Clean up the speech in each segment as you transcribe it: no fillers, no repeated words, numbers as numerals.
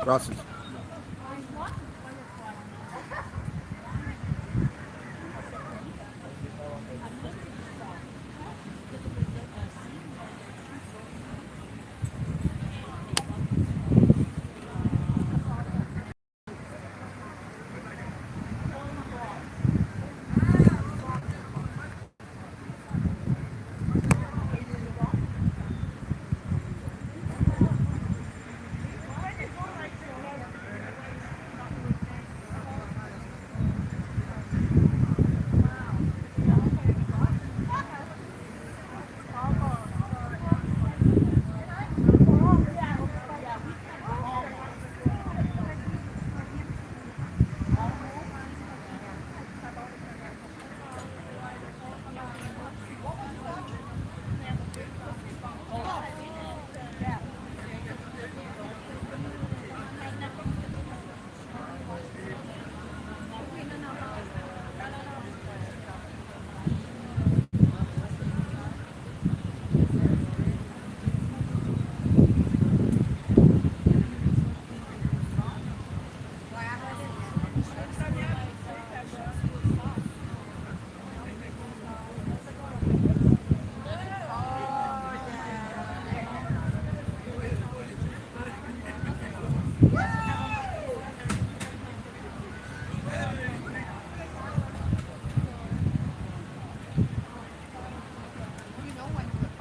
Gracias.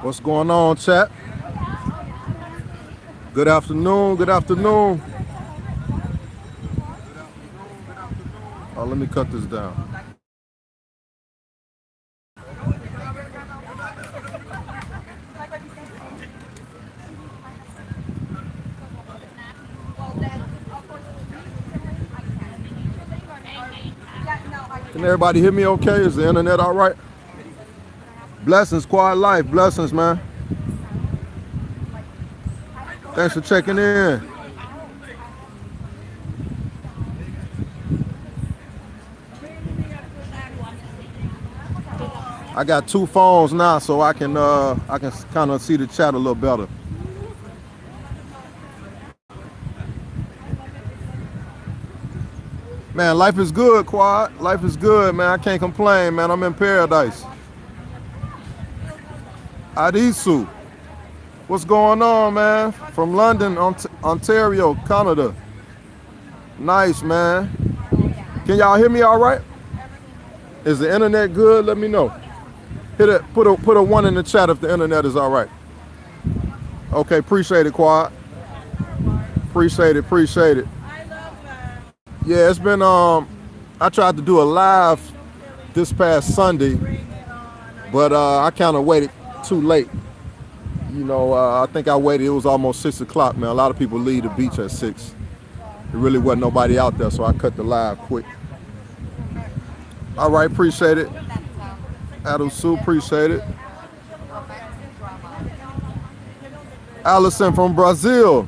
What's going on, chat? Good afternoon. Good afternoon. Oh, let me cut this down. Can everybody hear me okay? Is the internet all right? Blessings, quiet life. Blessings, man. Thanks for checking in. I got two phones now, so I can kind of see the chat a little better. Man, life is good, quiet. Life is good, man. I can't complain, man. I'm in paradise. Adisu. What's going on, man? From London, Ontario, Canada. Nice, man. Can y'all hear me all right? Is the internet good? Let me know. Hit it. Put a one in the chat if the internet is all right. Okay, appreciate it, Quad. Appreciate it. Yeah, it's been I tried to do a live this past Sunday, but I kind of waited too late. You know, I think I waited. It was almost 6 o'clock, man. A lot of people leave the beach at 6. There really wasn't nobody out there, so I cut the live quick. All right, appreciate it. Adam Sue, appreciate it. Allison from Brazil.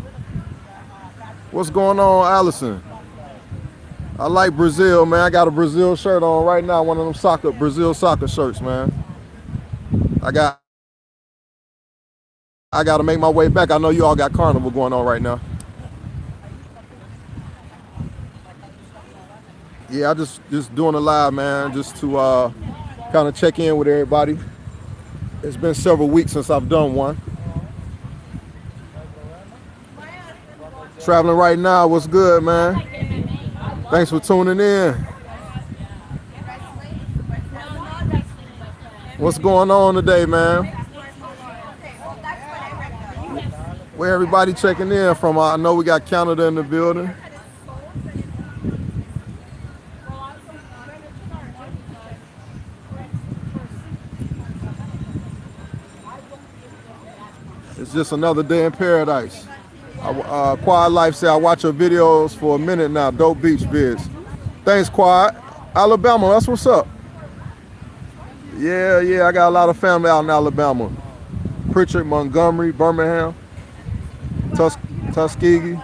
What's going on, Allison? I like Brazil, man. I got a Brazil shirt on right now, one of them Brazil soccer shirts, man. I got to make my way back. I know you all got carnival going on right now. Yeah, I just doing a live, man, just to kind of check in with everybody. It's been several weeks since I've done one. Traveling right now, what's good, man? Thanks for tuning in. What's going on today, man? Where everybody checking in from? I know we got Canada in the building. It's just another day in paradise. Quad Life said I watch your videos for a minute now. Dope beach vids. Thanks, Quad. Alabama, that's what's up. Yeah, I got a lot of family out in Alabama. Pritchard, Montgomery, Birmingham, Tuskegee.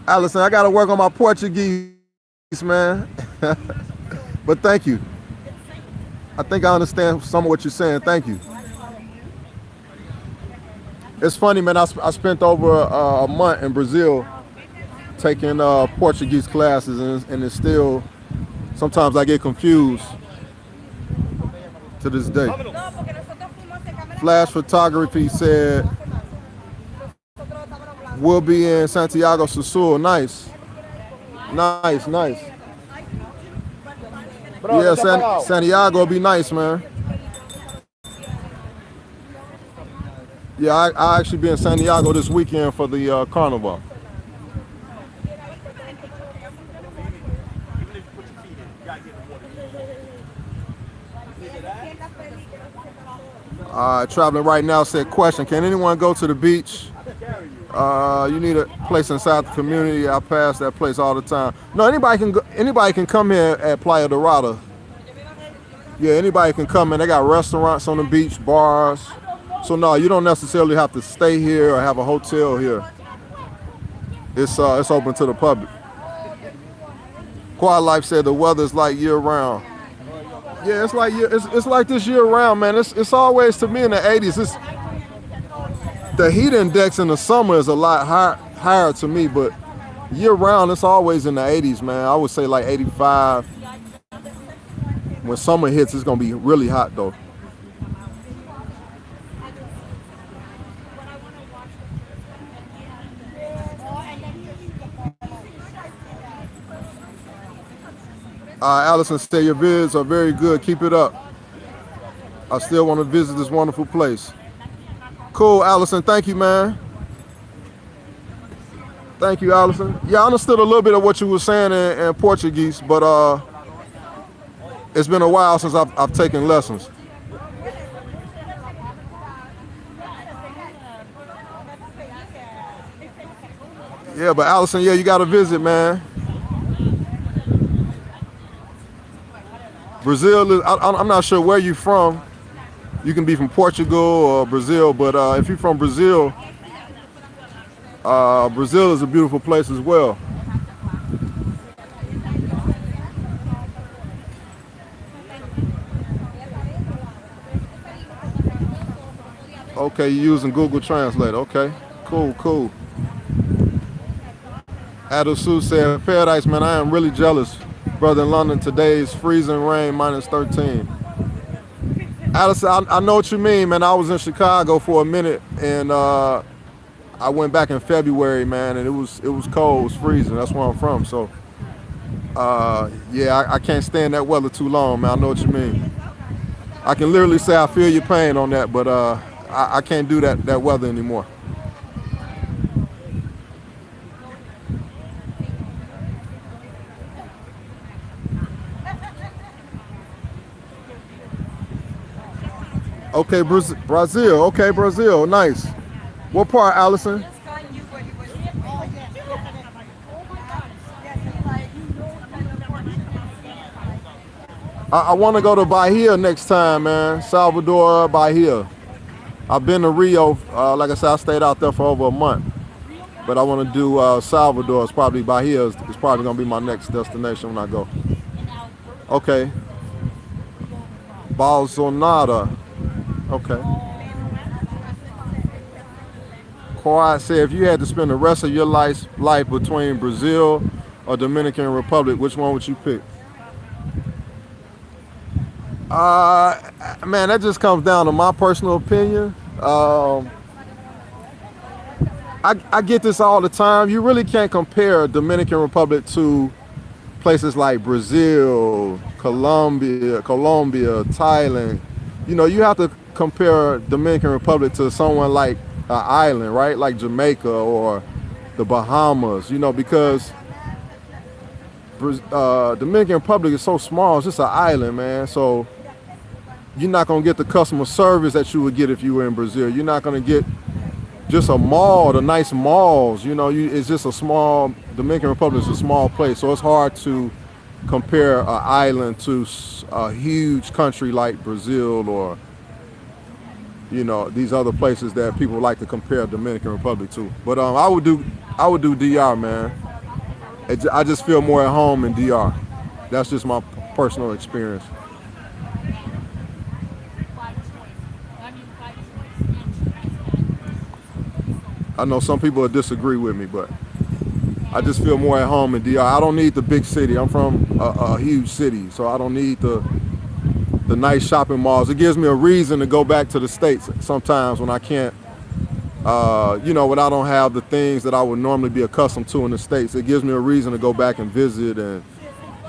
Allison, I gotta work on my Portuguese, man. But thank you. I think I understand some of what you're saying. Thank you. It's funny, man. I spent over a month in Brazil taking Portuguese classes, and it's still sometimes I get confused to this day. Flash photography said we'll be in Santiago Sul. Nice, nice, nice. Yeah, Santiago will be nice, man. Yeah, I actually be in Santiago this weekend for the carnival. Traveling right now said, question, can anyone go to the beach? You need a place inside the community. I pass that place all the time. No, anybody can go, anybody can come here at Playa Dorada. Yeah, anybody can come in. They got restaurants on the beach, bars. So no, you don't necessarily have to stay here or have a hotel here. It's open to the public. Quiet Life said the weather's like year round. Yeah, it's like this year round, man. It's always, to me, in the 80s. The heat index in the summer is a lot higher to me, but year round it's always in the 80s, man. I would say like 85. When summer hits, it's gonna be really hot though. Allison said your vids are very good. Keep it up. I still want to visit this wonderful place. Cool, Allison. Thank you, man. Thank you, Allison. Yeah, I understood a little bit of what you were saying in Portuguese, but it's been a while since I've taken lessons. Yeah, but Allison, yeah, you got to visit, man. Brazil is, I'm not sure where you're from. You can be from Portugal or Brazil, but if you're from Brazil, Brazil is a beautiful place as well. Okay, you're using Google Translate. Okay, cool, cool. Adosu said, Paradise, man, I am really jealous. Brother in London, today's freezing rain, -13. Addison, I know what you mean, man. I was in Chicago for a minute, and I went back in February, man, and it was cold, it was freezing. That's where I'm from, so yeah, I can't stand that weather too long, man. I know what you mean. I can literally say I feel your pain on that, but I can't do that weather anymore. Okay, Brazil. Okay, Brazil. Nice. What part, Allison? I want to go to Bahia next time, man. Salvador, Bahia. I've been to Rio. Like I said, I stayed out there for over a month. But I want to do Salvador. It's probably Bahia. It's probably going to be my next destination when I go. Okay. Bolsonaro. Okay. Kawhi said, if you had to spend the rest of your life between Brazil or Dominican Republic, which one would you pick? Man, that just comes down to my personal opinion. I get this all the time. You really can't compare Dominican Republic to places like Brazil, Colombia, Thailand. You know, you have to compare Dominican Republic to someone like an island, right? Like Jamaica or the Bahamas, you know, because Dominican Republic is so small. It's just an island, man. So you're not going to get the customer service that you would get if you were in Brazil. You're not going to get just a mall, the nice malls. You know, it's just a small, Dominican Republic is a small place. So it's hard to compare an island to a huge country like Brazil or, you know, these other places that people like to compare Dominican Republic to. But I would do DR, man. I just feel more at home in DR. That's just my personal experience. I know some people will disagree with me, but I just feel more at home in DR. I don't need the big city. I'm from a huge city, so I don't need the nice shopping malls. It gives me a reason to go back to the States sometimes when I can't, when I don't have the things that I would normally be accustomed to in the States. It gives me a reason to go back and visit and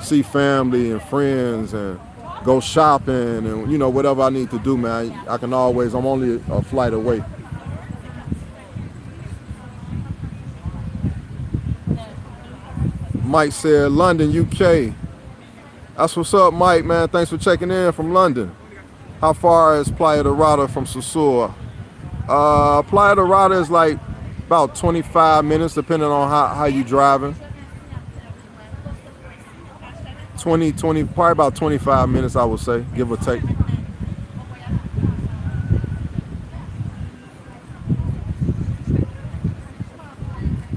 see family and friends and go shopping and, whatever I need to do, man. I can always, I'm only a flight away. Mike said, London, UK. That's what's up, Mike, man. Thanks for checking in from London. How far is Playa Dorada from Sosúa? Playa Dorada is like about 25 minutes, depending on how you driving. 20, probably about 25 minutes, I would say, give or take.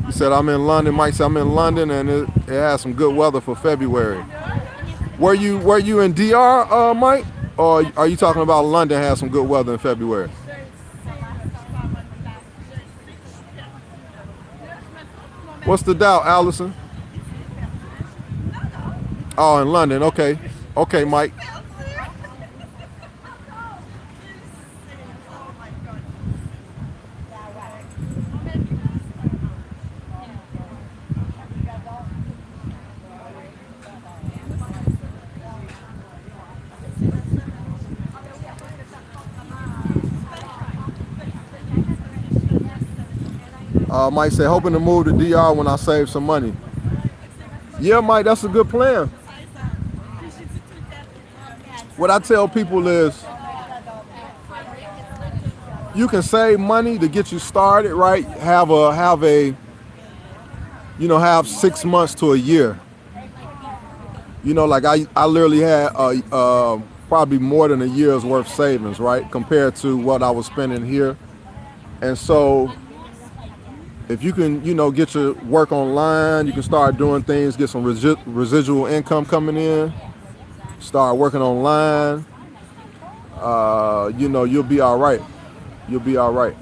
He said, I'm in London. Mike said, I'm in London, and it has some good weather for February. Were you in DR, Mike? Or are you talking about London has some good weather in February? What's the doubt, Allison? Oh, in London. Okay. Okay, Mike. Mike said, hoping to move to DR when I save some money. Yeah, Mike, that's a good plan. What I tell people is you can save money to get you started, right? Have 6 months to a year. Like I literally had probably more than a year's worth savings, right? Compared to what I was spending here. And so if you can, get your work online, you can start doing things, get some residual income coming in, start working online, you'll be all right. You'll be all right.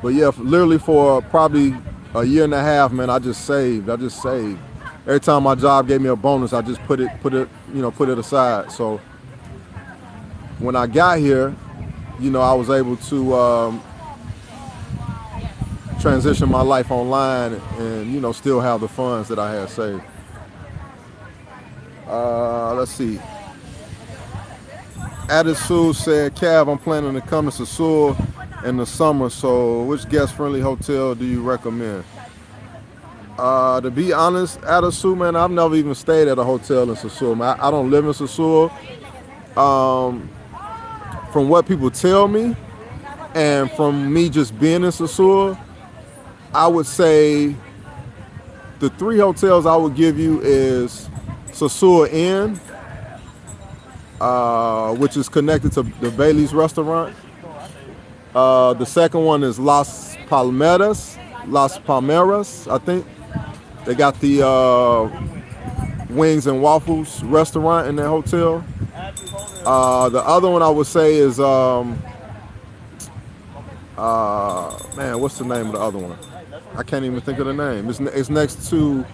But yeah, literally for probably a year and a half, man, I just saved. Every time my job gave me a bonus, I just put it aside. So when I got here, I was able to transition my life online and, still have the funds that I had saved. Let's see. Adisu said, Cav, I'm planning to come to Sosúa in the summer, so which guest-friendly hotel do you recommend? To be honest, Adisu, man, I've never even stayed at a hotel in Sosúa. Man, I don't live in Sosúa. From what people tell me, and from me just being in Sosúa, I would say the 3 hotels I would give you is Sosúa Inn, which is connected to the Bailey's restaurant. The second one is Las Palmeras, I think. They got the Wings and Waffles restaurant in their hotel. The other one I would say is, man, what's the name of the other one? I can't even think of the name. It's next to,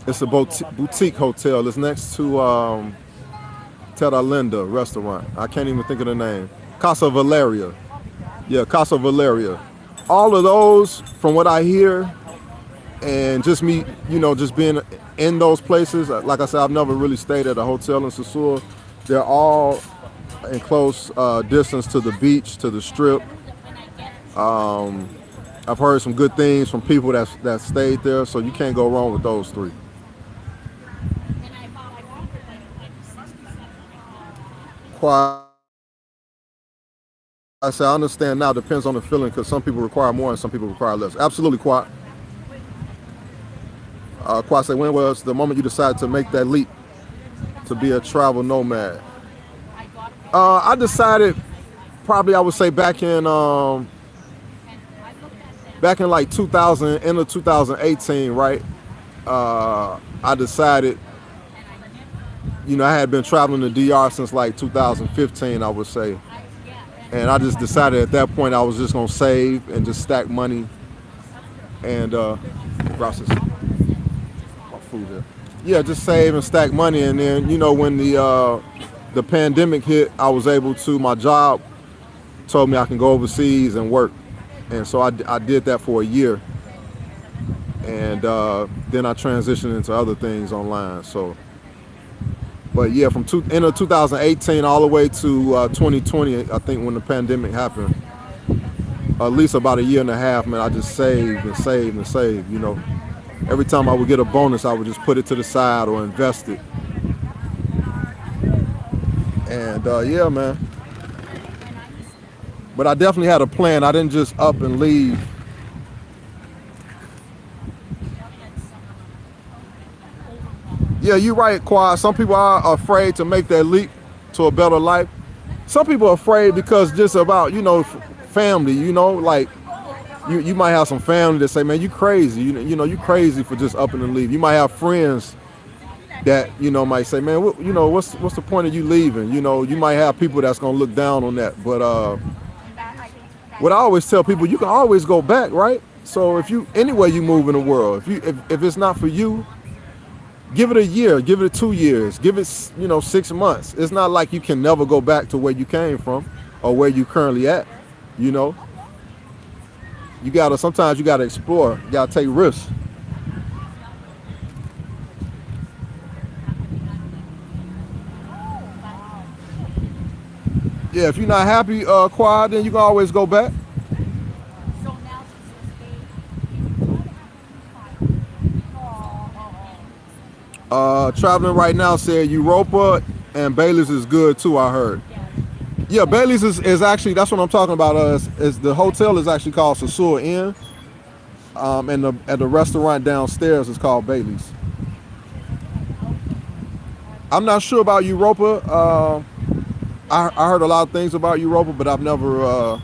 it's a boutique hotel. It's next to Terra Linda restaurant. I can't even think of the name. Casa Valeria. Yeah, Casa Valeria. All of those, from what I hear, and just me, just being in those places, like I said, I've never really stayed at a hotel in Sosúa. They're all in close distance to the beach, to the strip. I've heard some good things from people that stayed there, so you can't go wrong with those 3. Quiet. I say I understand now. Depends on the feeling, because some people require more and some people require less. Absolutely, Quiet. Quiet say, when was the moment you decided to make that leap to be a travel nomad? I decided probably I would say back in like 2000, end of 2018, right? I decided, I had been traveling to DR since like 2015, I would say. And I just decided at that point I was just gonna save and just stack money and process my food here. Yeah, just save and stack money, and then when the pandemic hit, I was able to. My job told me I can go overseas and work, and so I did that for a year, and then I transitioned into other things online. So, but yeah, from end of 2018 all the way to 2020, I think when the pandemic happened, at least about a year and a half, man, I just saved and saved and saved. Every time I would get a bonus, I would just put it to the side or invest it. And yeah, man. But I definitely had a plan. I didn't just up and leave. Yeah, you're right, Quad. Some people are afraid to make that leap to a better life. Some people are afraid because just about, family, like you might have some family that say, man, you crazy. You crazy for just up and leave. You might have friends that, might say, man, what's the point of you leaving? You might have people that's going to look down on that. But what I always tell people, you can always go back, right? So if anywhere you move in the world, if it's not for you, give it a year, give it 2 years, give it 6 months. It's not like you can never go back to where you came from or where you currently at. Sometimes you gotta explore, you gotta take risks. Yeah, if you're not happy, Quad, then you can always go back. Traveling right now said Europa and Bailey's is good too, I heard. Yeah, Bailey's is actually, that's what I'm talking about. Is the hotel is actually called Sasua Inn, and at the restaurant downstairs is called Bailey's. I'm not sure about Europa. I heard a lot of things about Europa, but I've never.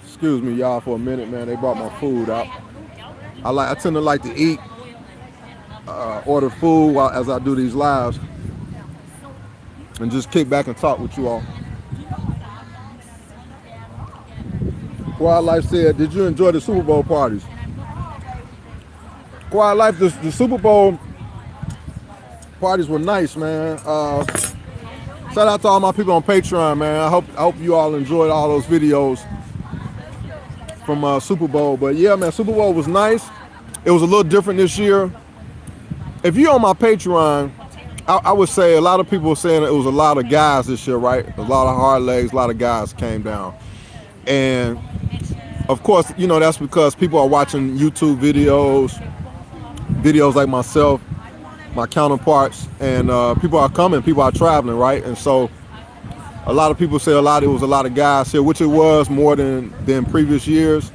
Excuse me, y'all, for a minute, man. They brought my food out. I tend to like to eat, order food as I do these lives, and just kick back and talk with you all. Wildlife said, "Did you enjoy the Super Bowl parties?" Wildlife, the Super Bowl parties were nice, man. Shout out to all my people on Patreon, man. I hope you all enjoyed all those videos from Super Bowl. But yeah, man, Super Bowl was nice. It was a little different this year. If you're on my Patreon, I would say a lot of people were saying it was a lot of guys this year, right? A lot of hard legs, a lot of guys came down. And of course, that's because people are watching YouTube videos like myself, my counterparts, and people are coming, people are traveling, right? And so a lot of people say it was a lot of guys here, which it was more than previous years,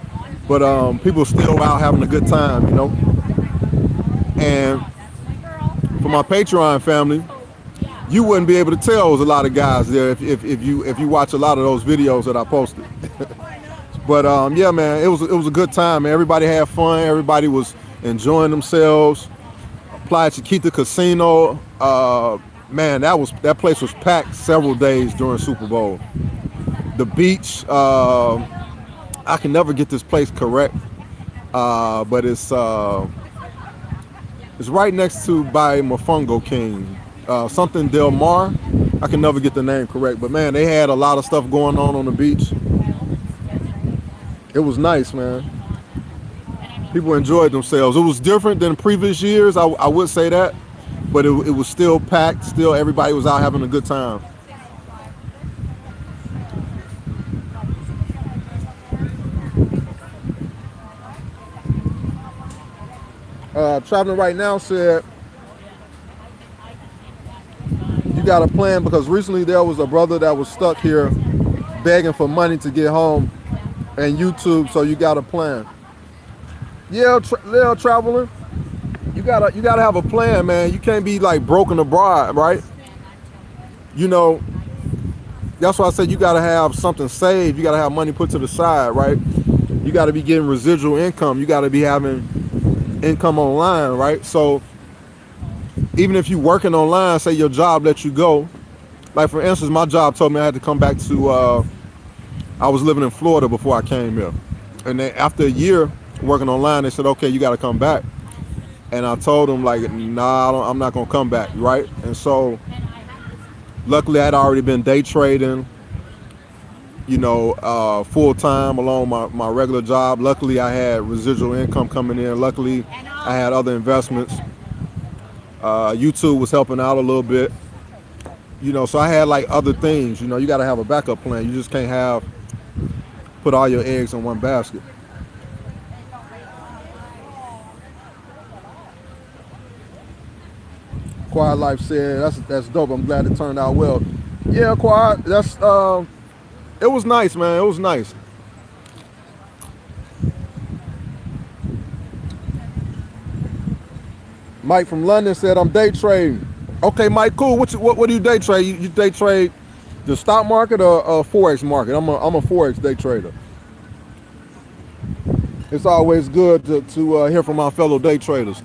but people still out having a good time, And for my Patreon family, you wouldn't be able to tell it was a lot of guys there if you watch a lot of those videos that I posted. But yeah, man, it was a good time, man. Everybody had fun, everybody was enjoying themselves. Playa Chiquita Casino, man, that place was packed several days during Super Bowl. The beach, I can never get this place correct, but it's right next to by Mofongo King, something Del Mar. I can never get the name correct, but man, they had a lot of stuff going on the beach. It was nice, man. People enjoyed themselves. It was different than previous years, I would say that, but it was still packed. Still, everybody was out having a good time. Traveling right now said, you got a plan because recently there was a brother that was stuck here begging for money to get home and YouTube, so you got a plan. Yeah, traveling. You gotta have a plan, man. You can't be like broken abroad, right? You know, that's why I said you gotta have something saved. You gotta have money put to the side, right? You gotta be getting residual income. You gotta be having income online, right? So even if you working online, say your job lets you go. Like for instance, my job told me I had to come back to. I was living in Florida before I came here, and then after a year working online, they said, "Okay, you got to come back." And I told them like, "Nah, I'm not gonna come back," right? And so, luckily, I had already been day trading, full time along my regular job. Luckily, I had residual income coming in. Luckily, I had other investments. YouTube was helping out a little bit. So I had like other things. You got to have a backup plan. You just can't put all your eggs in one basket. Quiet Life said, "That's dope. I'm glad it turned out well." Yeah, Quiet. It was nice, man. It was nice. Mike from London said, "I'm day trading." Okay, Mike, cool. What do you day trade? You day trade the stock market or forex market? I'm a forex day trader. It's always good to hear from our fellow day traders.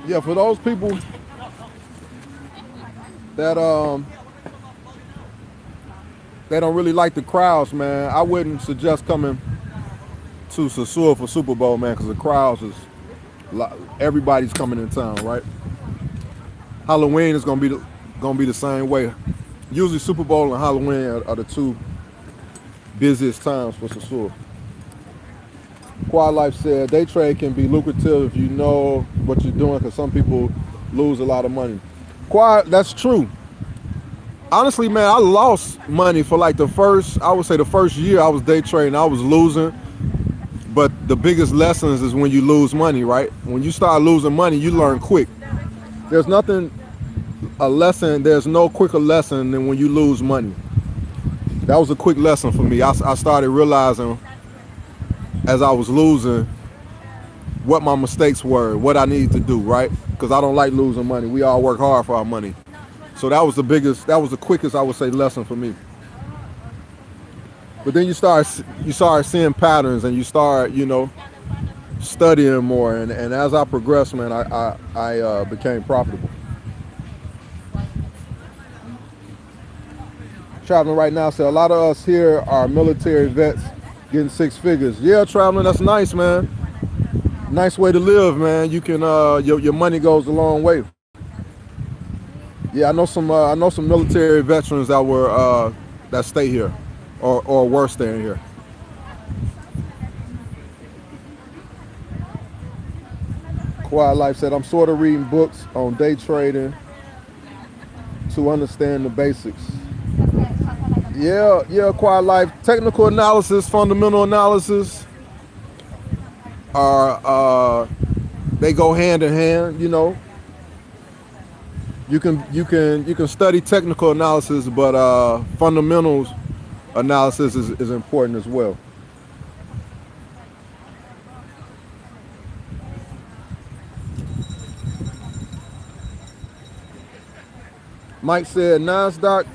Yeah, for those people that they don't really like the crowds, man, I wouldn't suggest coming to Sasua for Super Bowl, man, because the crowds is everybody's coming in town, right? Halloween is gonna be the same way. Usually Super Bowl and Halloween are the two busiest times for Sasua. Quiet Life said, day trade can be lucrative if you know what you're doing, because some people lose a lot of money. Quiet, that's true. Honestly, man, I lost money for like I would say the first year I was day trading, I was losing. But the biggest lessons is when you lose money, right? When you start losing money, you learn quick. There's no quicker lesson than when you lose money. That was a quick lesson for me. I started realizing as I was losing what my mistakes were, what I needed to do, right? Because I don't like losing money. We all work hard for our money. So that was the quickest, I would say, lesson for me. But then you start seeing patterns, and you start, studying more. And as I progressed, man, I became profitable. Traveling right now, so a lot of us here are military vets getting six figures. Yeah, traveling, that's nice, man. Nice way to live, man. You can your money goes a long way. Yeah, I know some military veterans that stay here, or were staying here. Quiet Life said, "I'm sort of reading books on day trading to understand the basics." Yeah, Quiet Life. Technical analysis, fundamental analysis are they go hand in hand. You can study technical analysis, but fundamentals analysis is important as well. Mike said NASDAQ,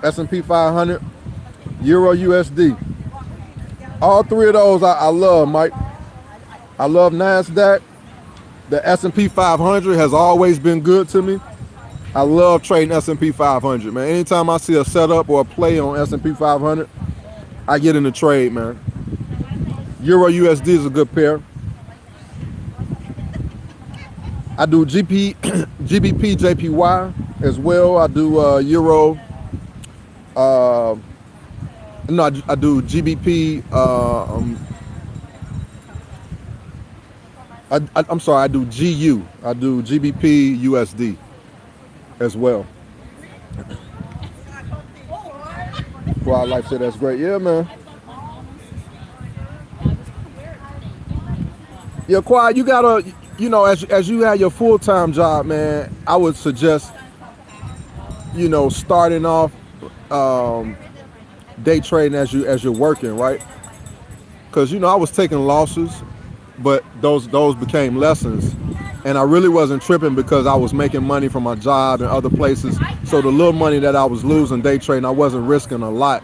S&P 500, Euro USD. All three of those I love, Mike. I love NASDAQ. The S&P 500 has always been good to me. I love trading S&P 500, man. Anytime I see a setup or a play on S&P 500, I get in the trade, man. Euro USD is a good pair. I do GBP, JPY as well. I do Euro. Uh, no, I do GBP. I'm sorry. I do GU. I do GBP USD as well. Wildlife said that's great. Yeah, man. Yeah, Quiet. You gotta, as you have your full time job, man. I would suggest, starting off um, day trading as you're working, right? Because I was taking losses, but those became lessons, and I really wasn't tripping because I was making money from my job and other places. So the little money that I was losing day trading, I wasn't risking a lot.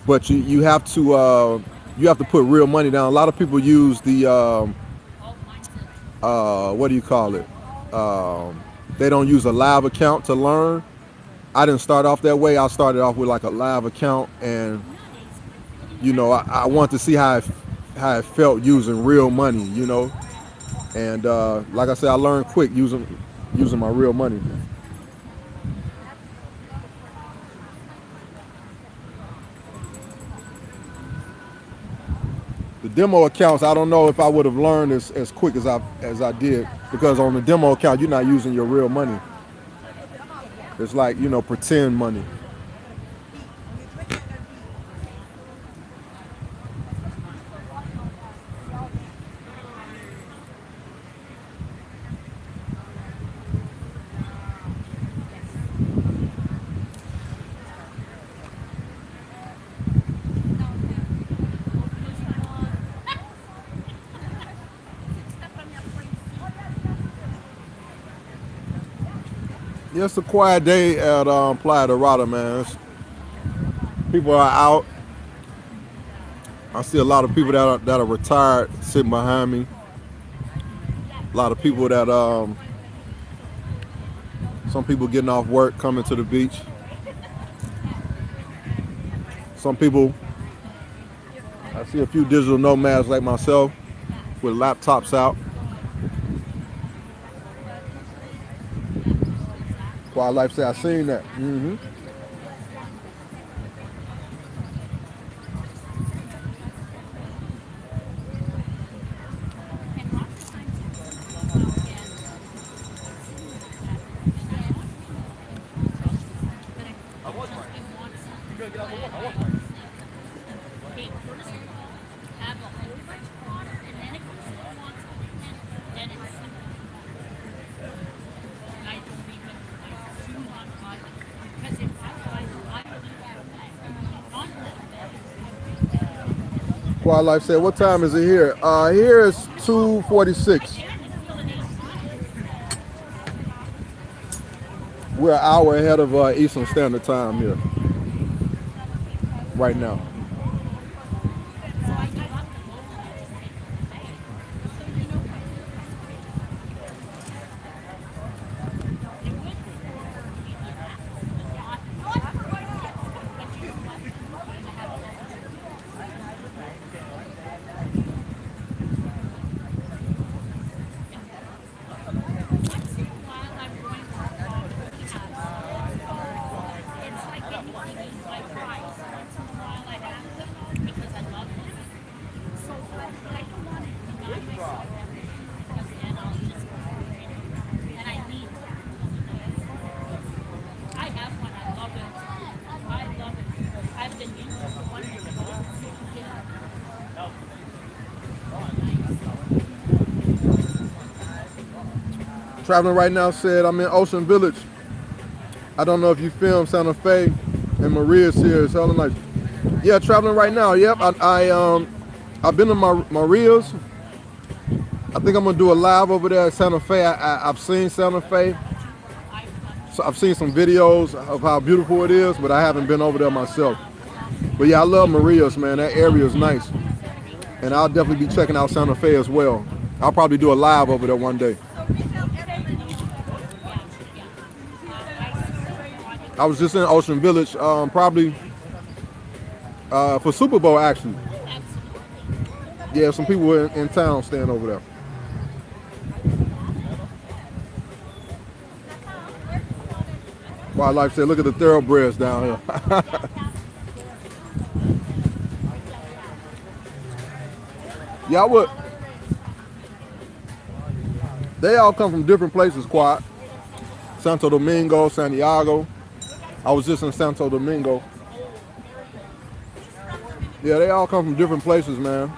But you have to put real money down. A lot of people use the what do you call it? They don't use a live account to learn. I didn't start off that way. I started off with like a live account, and I wanted to see how it felt using real money, and like I said, I learned quick using my real money. The demo accounts, I don't know if I would have learned as quick as I did, because on the demo account you're not using your real money. It's like pretend money. Yeah, it's a quiet day at Playa Dorada, man. People are out. I see a lot of people that are retired sitting behind me. A lot of people that some people getting off work coming to the beach. Some people, I see a few digital nomads like myself with laptops out. Wildlife say I seen that. Wildlife said, "What time is it here?" Here is 2:46. We're an hour ahead of Eastern Standard Time here right now. Traveling right now said I'm in Ocean Village. I don't know if you filmed Santa Fe, and Maria's here. It's hella nice. Yeah, traveling right now. Yep, I've been to Maria's. I think I'm gonna do a live over there at Santa Fe. I've seen Santa Fe, so I've seen some videos of how beautiful it is, but I haven't been over there myself. But yeah, I love Maria's, man. That area is nice, and I'll definitely be checking out Santa Fe as well. I'll probably do a live over there one day. I was just in Ocean Village, probably for Super Bowl actually. Yeah, some people were in town staying over there. Wildlife said, look at the thoroughbreds down here. Yeah, I would. They all come from different places, Quad. Santo Domingo, Santiago. I was just in Santo Domingo. Yeah, they all come from different places, man.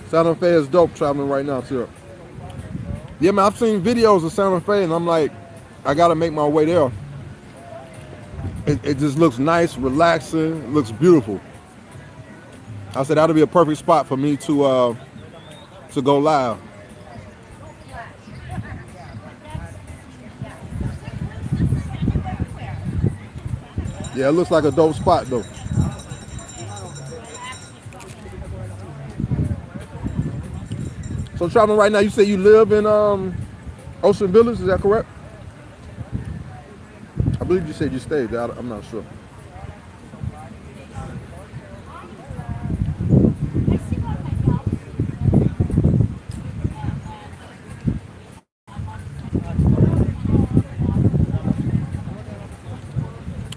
Santa Fe is dope traveling right now, too. Yeah, man, I've seen videos of Santa Fe, and I'm like, I gotta make my way there. It just looks nice, relaxing, it looks beautiful. I said that'll be a perfect spot for me to go live. Yeah, it looks like a dope spot though. So traveling right now, you say you live in Ocean Village, is that correct? I believe you said you stayed there. I'm not sure.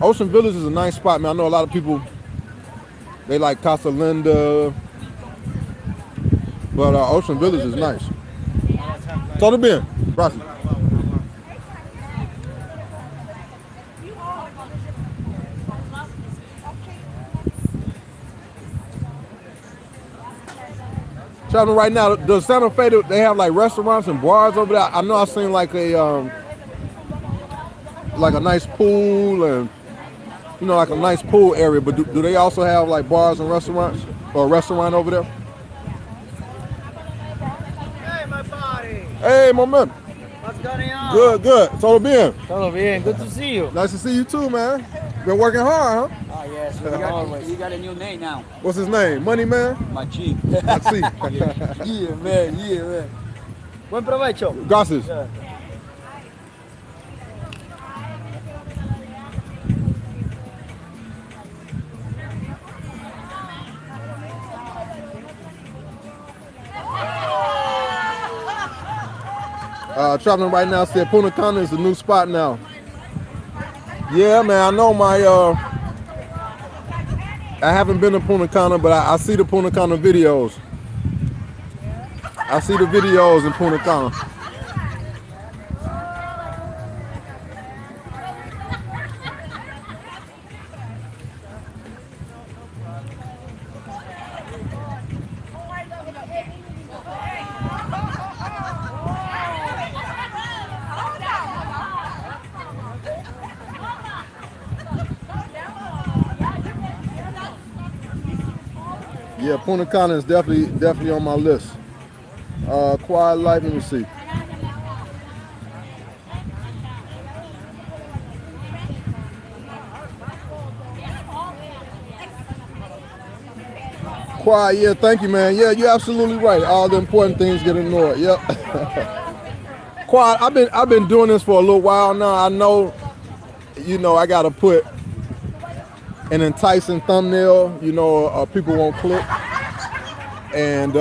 Ocean Village is a nice spot, man. I know a lot of people, they like Casa Linda, but Ocean Village is nice. Todo bien. Gracias. Traveling right now, does Santa Fe, they have like restaurants and bars over there? I know I've seen like a nice pool and like a nice pool area, but do they also have like bars and restaurants or a restaurant over there? Hey, my buddy. Hey, my man. What's going on? Good, good. Todo bien. Todo bien. Good to see you. Nice to see you too, man. Been working hard, huh? Oh, yes. You got a new name now. What's his name? Money Man? Machi. Let's see. Yeah, man. Yeah, man. Buen provecho. Gracias. Yeah. Traveling right now, said Punta Cana is the new spot now. Yeah, man, I know I haven't been to Punta Cana, but I see the Punta Cana videos. I see the videos in Punta Cana. Yeah, Punta Cana is definitely on my list. Quiet Life, let me see. Quiet, yeah, thank you, man. Yeah, you're absolutely right. All the important things get ignored. Yep. Quiet, I've been doing this for a little while now. I know, I gotta put an enticing thumbnail, people won't click. And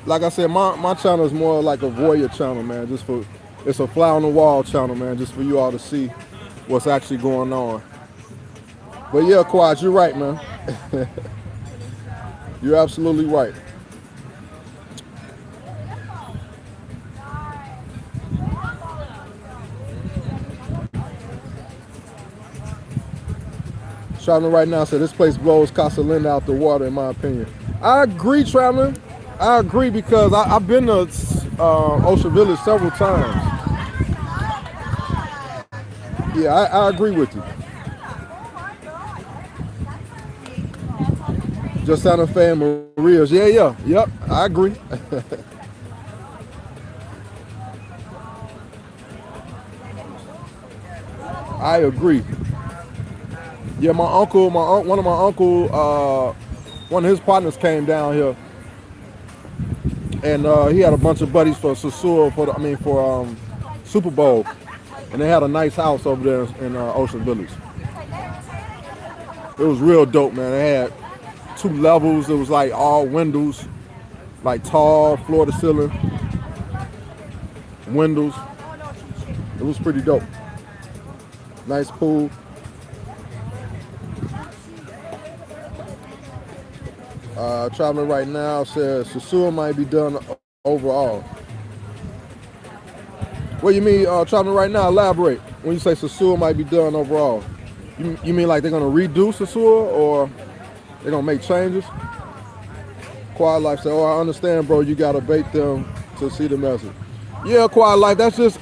like I said, my channel is more like a voyeur channel, man. It's a fly on the wall channel, man, just for you all to see what's actually going on. But yeah, Quad, you're right, man. You're absolutely right. Traveling right now said this place blows Casa Linda out the water, in my opinion. I agree, traveling. I agree because I've been to Ocean Village several times. Yeah, I agree with you. Just Santa Fe and Maria's. Yeah, yeah. Yep, I agree. I agree. Yeah, one of my uncle, one of his partners came down here, and he had a bunch of buddies for Sasua for Super Bowl, and they had a nice house over there in Ocean Village. It was real dope, man. They had 2 levels. It was like all windows, like tall floor to ceiling windows. It was pretty dope. Nice pool. Traveling right now says Sasua might be done overall. What do you mean traveling right now? Elaborate. When you say Sasua might be done overall, you mean like they're gonna redo Sasua or they're gonna make changes? Quiet Life said, "Oh, I understand, bro. You gotta bait them to see the message." Yeah, Quiet Life. That's just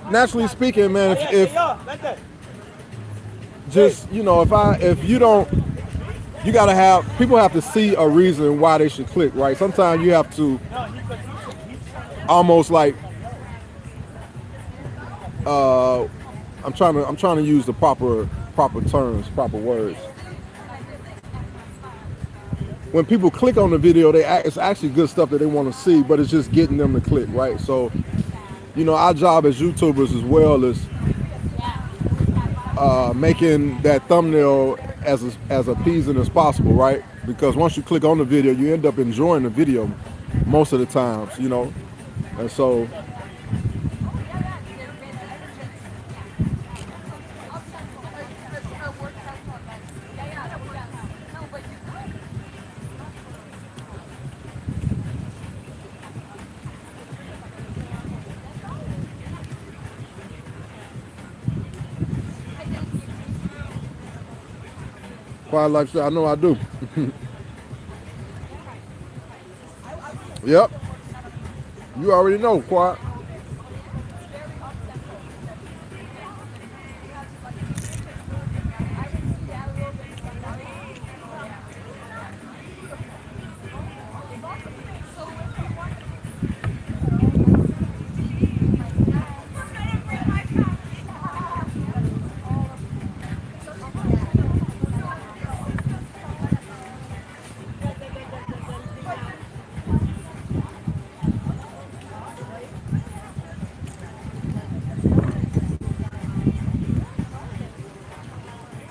naturally speaking, man. If just if you don't, you gotta have people have to see a reason why they should click, right? Sometimes you have to almost like I'm trying to use the proper terms, proper words. When people click on the video, it's actually good stuff that they want to see, but it's just getting them to click, right? So, our job as YouTubers as well is making that thumbnail as appeasing as possible, right? Because once you click on the video, you end up enjoying the video most of the times, and so. Quiet Life said, I know I do. Yep. You already know, Quiet.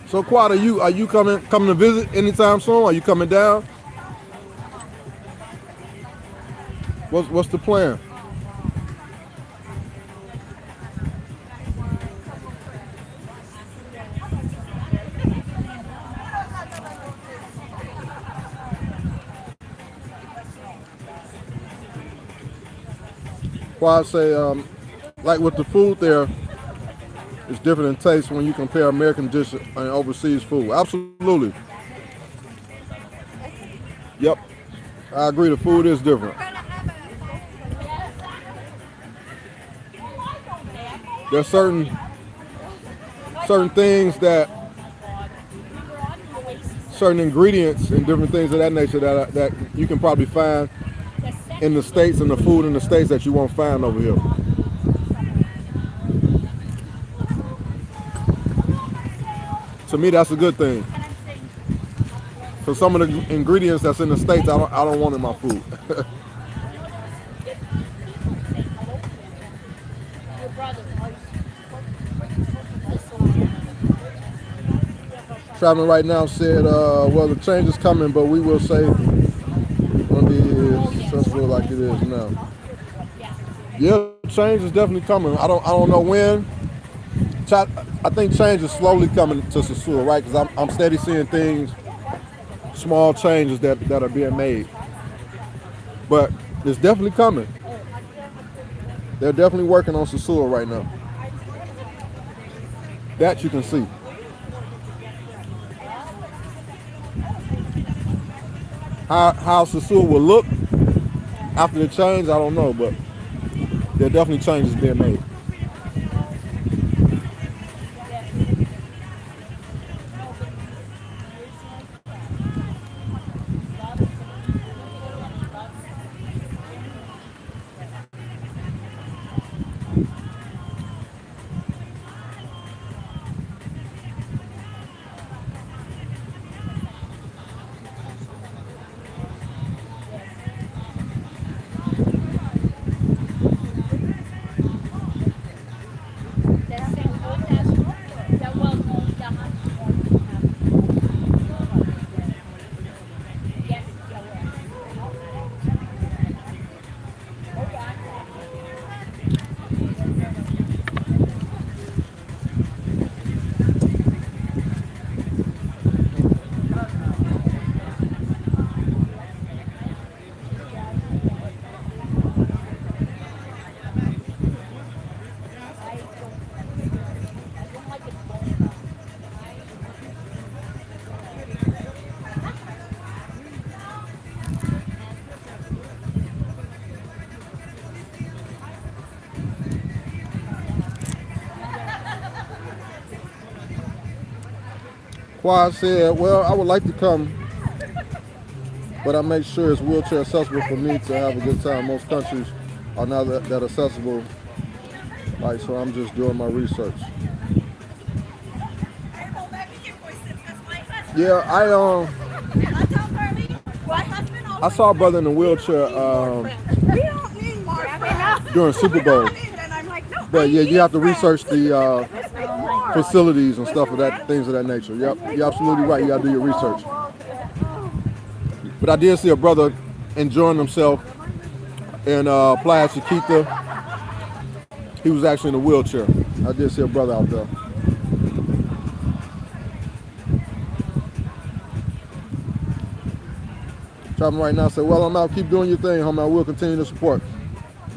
So Quad, are you coming to visit anytime soon? Are you coming down? What's the plan? Quad say like with the food there, it's different in taste when you compare American dishes and overseas food. Absolutely. Yep. I agree, the food is different. There's certain things certain ingredients and different things of that nature that you can probably find in the States and the food in the States that you won't find over here. To me, that's a good thing. So some of the ingredients that's in the States, I don't want in my food. Traveling right now said, well, the change is coming, but we will say it's going to be successful like it is now. Yeah, change is definitely coming. I don't know when. I think change is slowly coming to Sasua, right? Because I'm steady seeing things, small changes that are being made. But it's definitely coming. They're definitely working on Sasua right now. That you can see. How Sasua will look after the change, I don't know, but there are definitely changes being made. Quad said, well, I would like to come, but I make sure it's wheelchair accessible for me to have a good time. Most countries are not that accessible. Like, so I'm just doing my research. Yeah, I saw a brother in a wheelchair during Super Bowl. But yeah, you have to research the facilities and stuff of that, things of that nature. Yep, you're absolutely right. You gotta do your research. But I did see a brother enjoying himself in Playa. He was actually in a wheelchair. I did see a brother out there. Traveling right now. Say, well, I'm out. Keep doing your thing, homie. I will continue to support.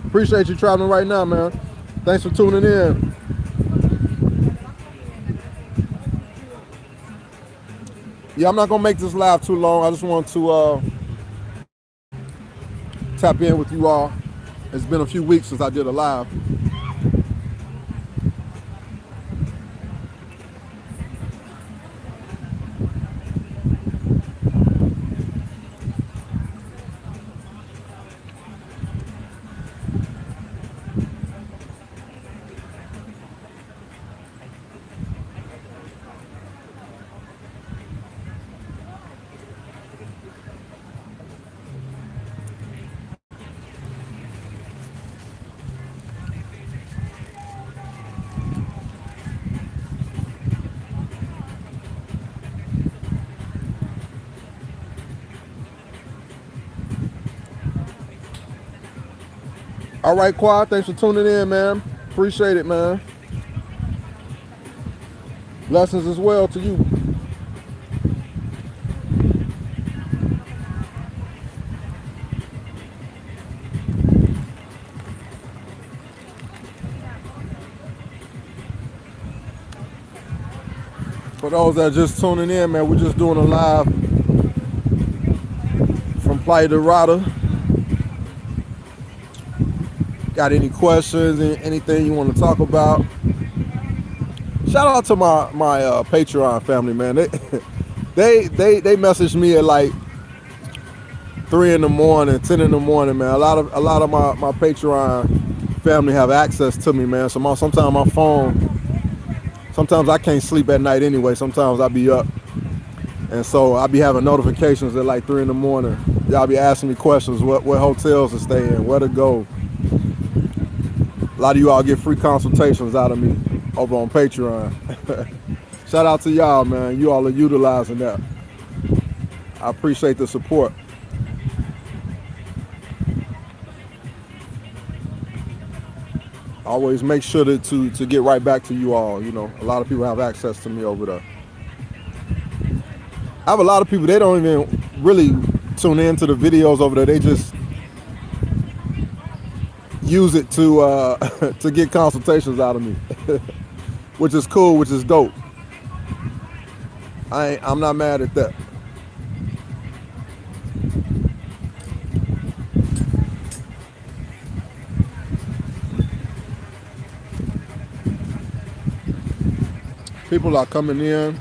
Appreciate you traveling right now, man. Thanks for tuning in. Yeah, I'm not gonna make this live too long. I just want to tap in with you all. It's been a few weeks since I did a live. All right, Quad, thanks for tuning in, man. Appreciate it, man. Blessings as well to you. For those that are just tuning in, man, we're just doing a live from Playa Dorada. Got any questions, anything you want to talk about? Shout out to my Patreon family, man. They messaged me at like 3 in the morning, 10 in the morning, man. A lot of my Patreon family have access to me, man. So sometimes my phone, sometimes I can't sleep at night anyway. Sometimes I be up, and so I be having notifications at like 3 in the morning. Y'all be asking me questions, what hotels to stay in, where to go. A lot of you all get free consultations out of me over on Patreon. Shout out to y'all, man. You all are utilizing that. I appreciate the support. Always make sure to get right back to you all. You know, a lot of people have access to me over there. I have a lot of people, they don't even really tune in to the videos over there. They just use it to to get consultations out of me, which is cool, which is dope. I'm not mad at that. People are coming in.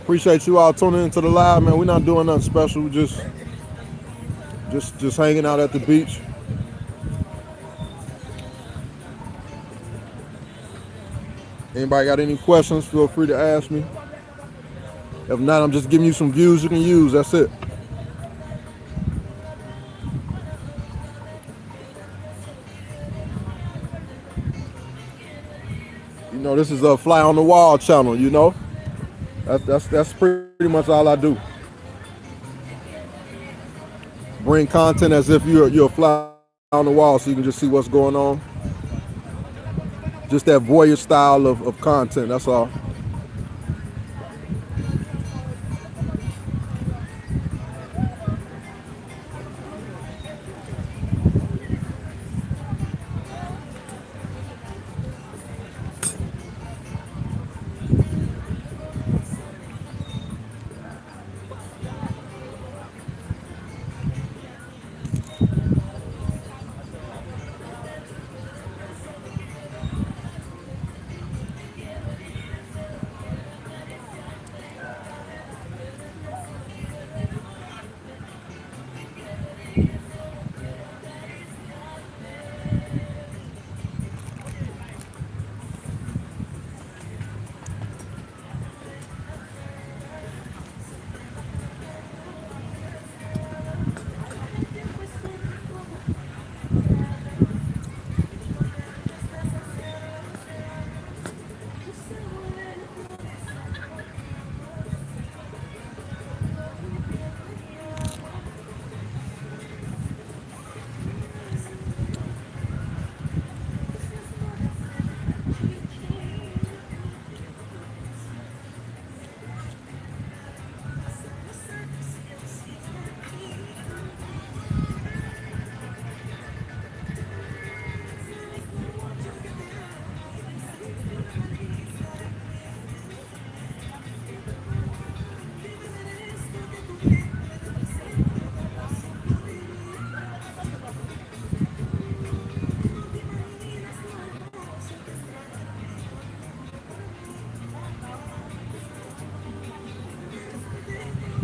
Appreciate you all tuning into the live, man. We're not doing nothing special. We just hanging out at the beach. Anybody got any questions? Feel free to ask me. If not, I'm just giving you some views you can use. That's it. You know, this is a fly on the wall channel. You know, that's pretty much all I do. Bring content as if you're a fly on the wall, so you can just see what's going on. Just that voyeur style of content. That's all.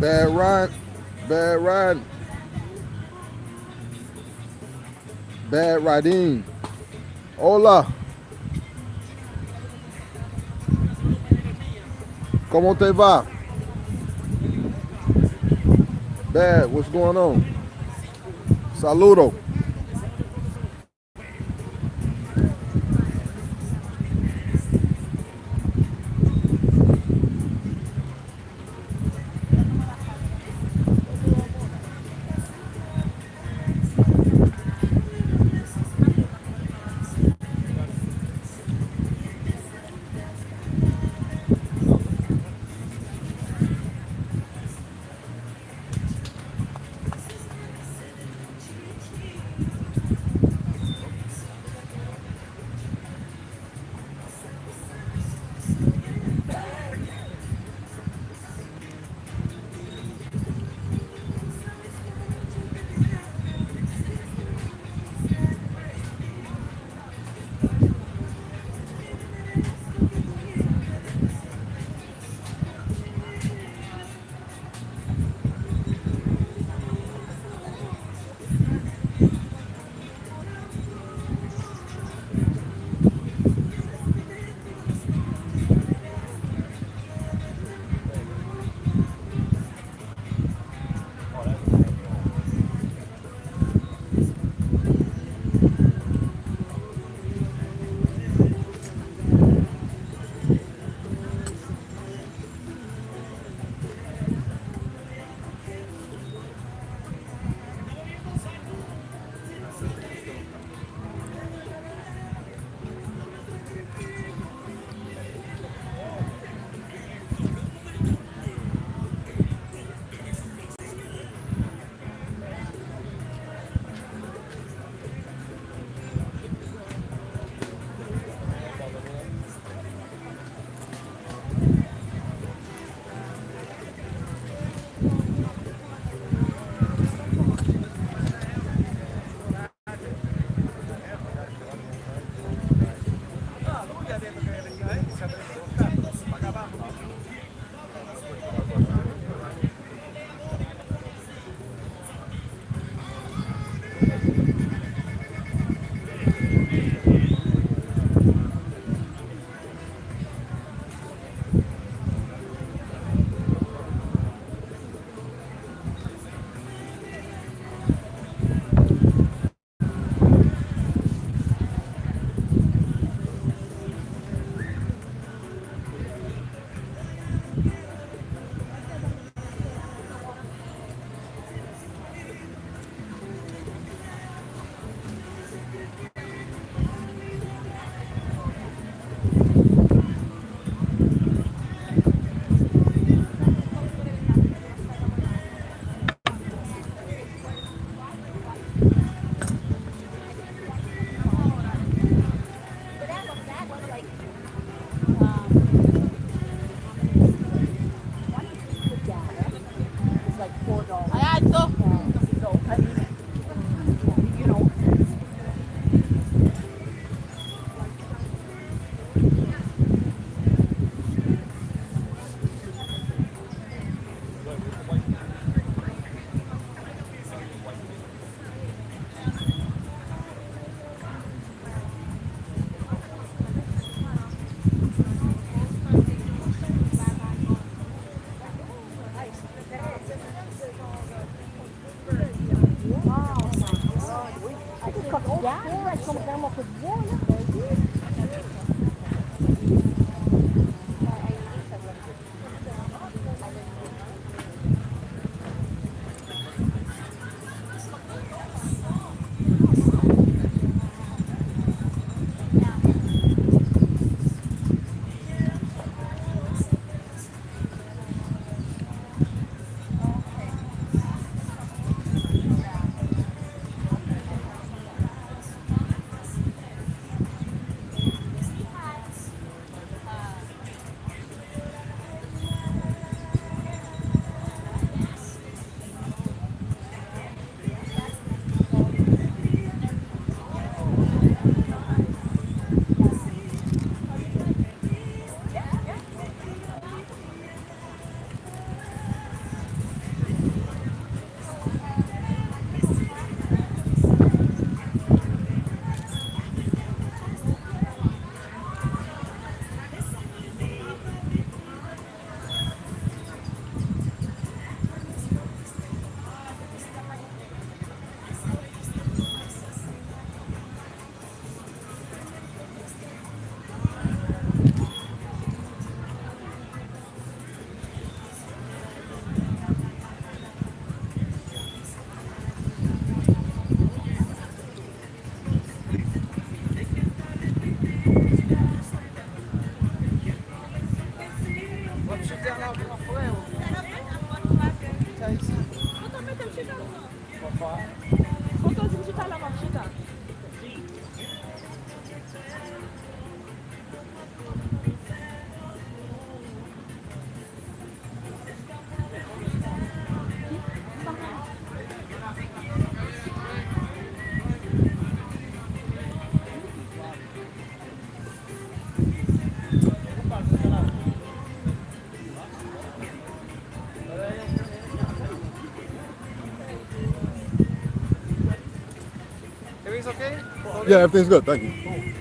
Bad ride, bad ride, bad riding. Hola, ¿cómo te va? Bad, what's going on? Saludo. Ya, compramos fútbol. Everything's okay? Yeah, everything's good. Thank you.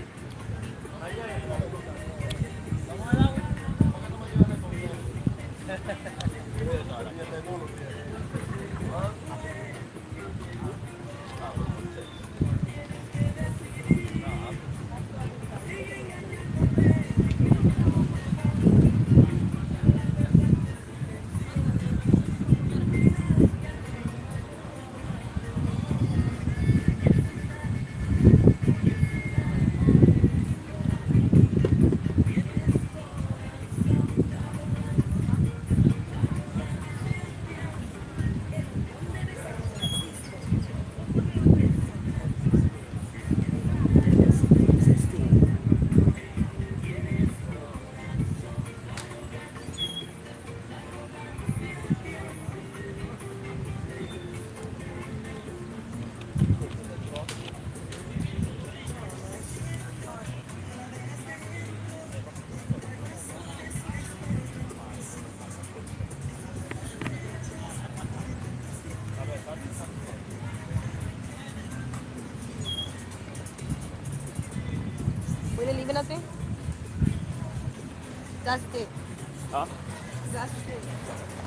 Will you leave nothing? That's it. Huh? That's it.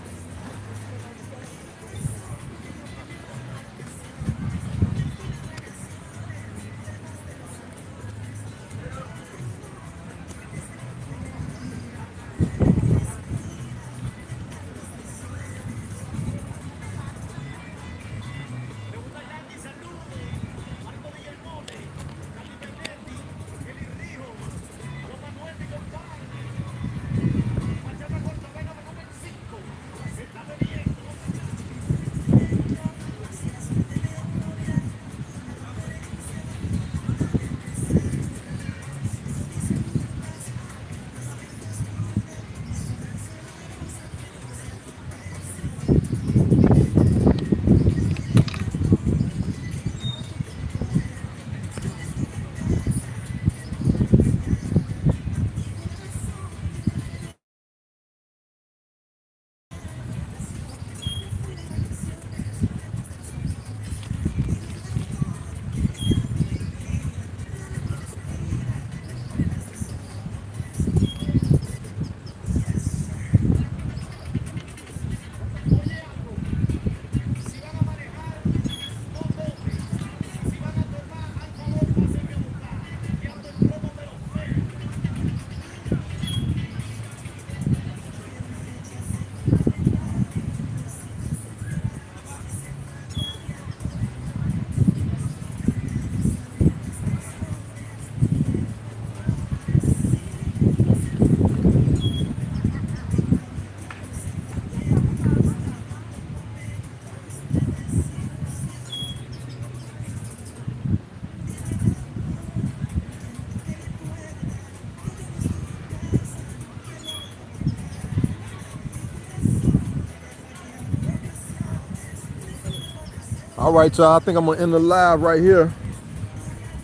All right, y'all. I think I'm gonna end the live right here.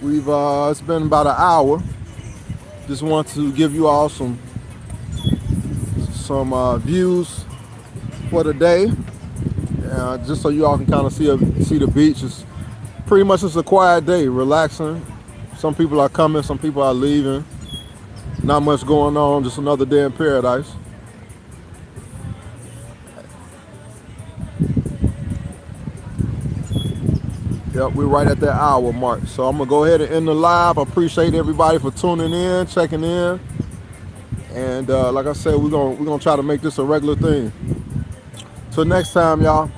We've it's been about an hour. Just want to give you all some views for the day, just so you all can kind of see the beach. It's pretty much just a quiet day, relaxing. Some people are coming, some people are leaving. Not much going on, just another day in paradise. Yep, we're right at that hour mark. So I'm gonna go ahead and end the live. I appreciate everybody for tuning in, checking in, and like I said, we're gonna try to make this a regular thing. Till next time, y'all.